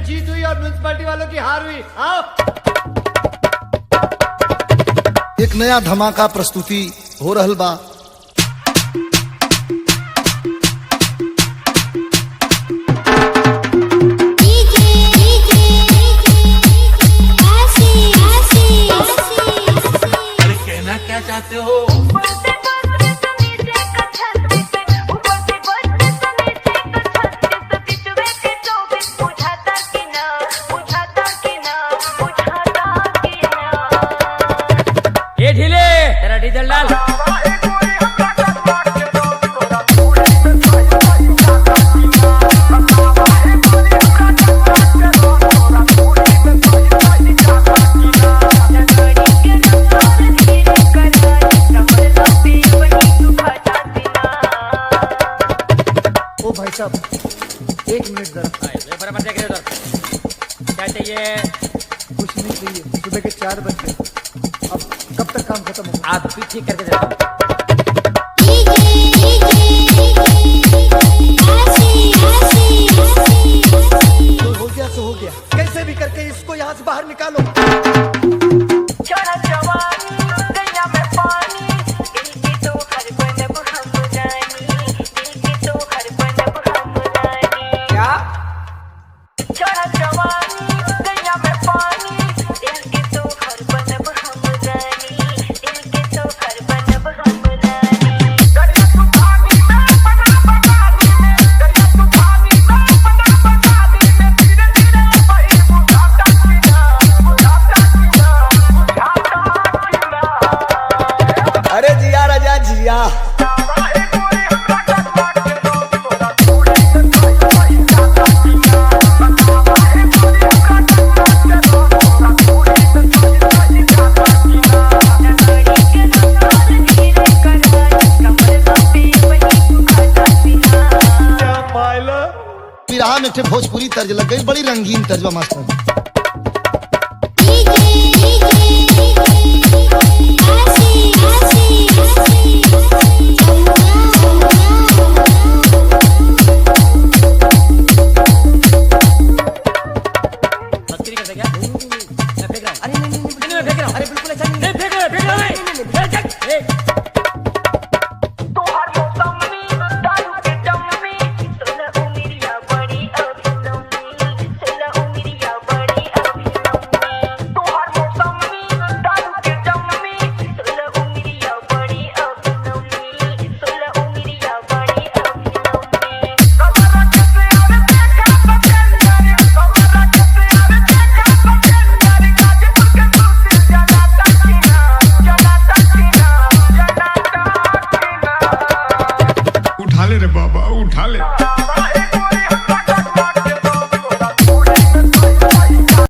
जीत हुई और म्युनिसिपैलिटी वालों की हार हुई। आओ एक नया धमाका प्रस्तुति हो रहल बा। अरे कहना क्या चाहते हो? ये ढीले तेरा डीजल डाल। ओ भाई साहब 1 मिनट जरा। बराबर देख रहे हो उधर। क्या चाहिए? कुछ नहीं चाहिए, सुबह के 4 बज गए, अब कब तक काम खत्म होगा? आप भी ठीक करके देता हूँ। तो हो गया तो हो गया, कैसे भी करके इसको यहाँ से बाहर निकालो। अरे जिया राजा जिया। बिरहा में भोजपुरी तर्ज लग गई, बड़ी रंगीन तर्जबा मास्टर। मस्करी करते क्या? मैं फेंक रहा हूँ। अरे नहीं मैं फेंक रहा हूँ। अरे बिल्कुल ऐसा नहीं फेंक रहा उठा ले रे बाबा, उठा ले।